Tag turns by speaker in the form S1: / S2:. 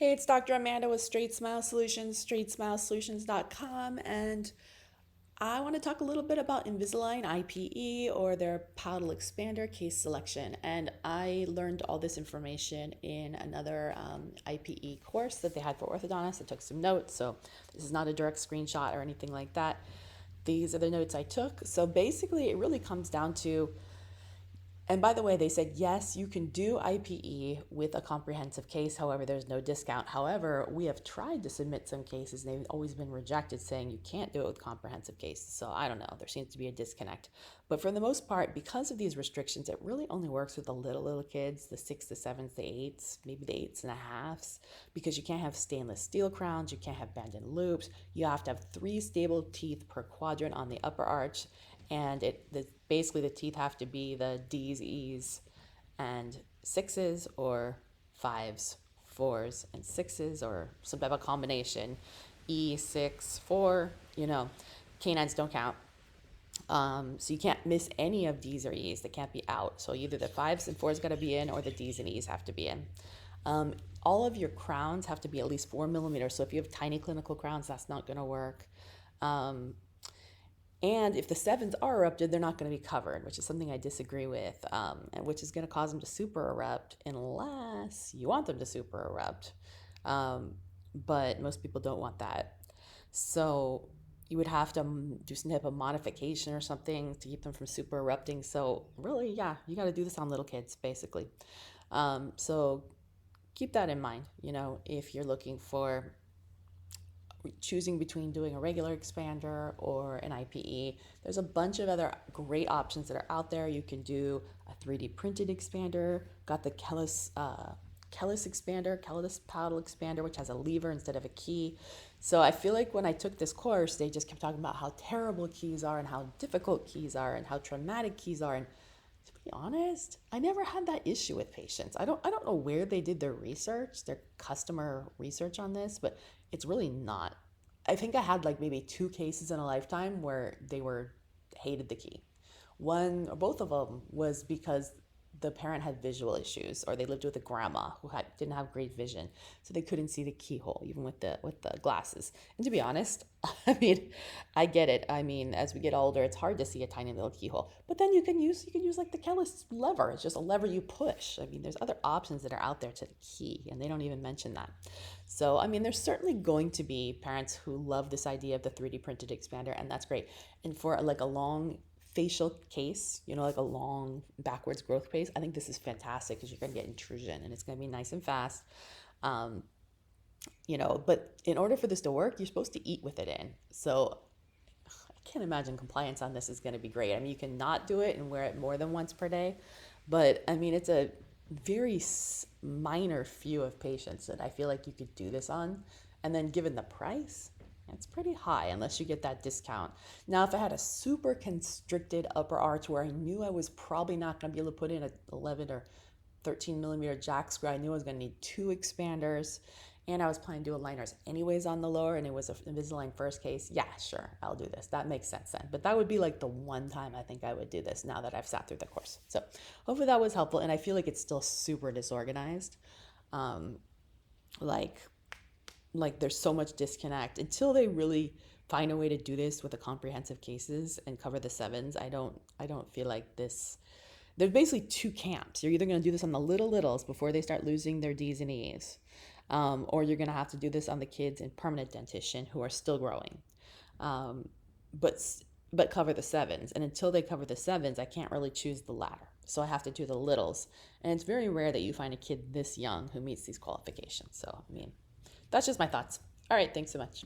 S1: Hey, it's Dr. Amanda with Straightsmile Solutions, straightsmilesolutions.com, and I want to talk a little bit about Invisalign IPE or their palatal expander case selection. And I learned all this information in another IPE course that they had for orthodontists. I took some notes, so this is not a direct screenshot or anything like that. These are the notes I took. So basically, it really comes down to, and by the way, they said, yes, you can do IPE with a comprehensive case. However, there's no discount. However, we have tried to submit some cases and they've always been rejected saying you can't do it with comprehensive cases. So I don't know, there seems to be a disconnect. But for the most part, because of these restrictions, it really only works with the little kids, the 6s, the 7s, the 8s, maybe the 8s and a halves, because you can't have stainless steel crowns, you can't have band-in loops. You have to have 3 stable teeth per quadrant on the upper arch. And basically the teeth have to be the D's, E's, and 6s, or 5s, 4s, and 6s, or some type of combination. E, 6, 4, canines don't count. So you can't miss any of D's or E's. They can't be out. So either the 5s and 4s got to be in, or the D's and E's have to be in. All of your crowns have to be at least 4 millimeters. So if you have tiny clinical crowns, that's not going to work. And if the 7s are erupted, they're not going to be covered, which is something I disagree with, and which is going to cause them to super erupt unless you want them to super erupt. But most people don't want that. So you would have to do some type of modification or something to keep them from super erupting. So really, yeah, you got to do this on little kids, basically. So keep that in mind, if you're looking for choosing between doing a regular expander or an IPE. There's a bunch of other great options that are out there. You can do a 3D printed expander, got the Kellis palatal expander, which has a lever instead of a key. So I feel like when I took this course, they just kept talking about how terrible keys are and how difficult keys are and how traumatic keys are. And to be honest, I never had that issue with patients. I don't know where they did their research, their customer research on this, but it's really not. I think I had like maybe 2 cases in a lifetime where they hated the key. One or both of them was because the parent had visual issues, or they lived with a grandma who didn't have great vision, so they couldn't see the keyhole even with the glasses. And to be honest, I get it. As we get older, it's hard to see a tiny little keyhole. But then you can use like the Kellis lever. It's just a lever you push. There's other options that are out there to the key, and they don't even mention that. So there's certainly going to be parents who love this idea of the 3D printed expander, and that's great. And for like a long facial case, like a long backwards growth case, I think this is fantastic because you're going to get intrusion and it's going to be nice and fast. But in order for this to work, you're supposed to eat with it in. So I can't imagine compliance on this is going to be great. You can not do it and wear it more than once per day, but it's a very minor few of patients that I feel like you could do this on. And then given the price, it's pretty high unless you get that discount. Now, if I had a super constricted upper arch where I knew I was probably not going to be able to put in an 11 or 13 millimeter jack screw, I knew I was going to need 2 expanders, and I was planning to do aligners anyways on the lower, and it was an Invisalign first case, yeah, sure, I'll do this. That makes sense then. But that would be like the one time I think I would do this now that I've sat through the course. So hopefully that was helpful, and I feel like it's still super disorganized. Like there's so much disconnect until they really find a way to do this with the comprehensive cases and cover the 7s. I don't feel like this. There's basically 2 camps. You're either going to do this on the littles before they start losing their D's and E's, or you're going to have to do this on the kids in permanent dentition who are still growing, but cover the 7s. And until they cover the 7s, I can't really choose the latter. So I have to do the littles. And it's very rare that you find a kid this young who meets these qualifications. So, that's just my thoughts. All right, thanks so much.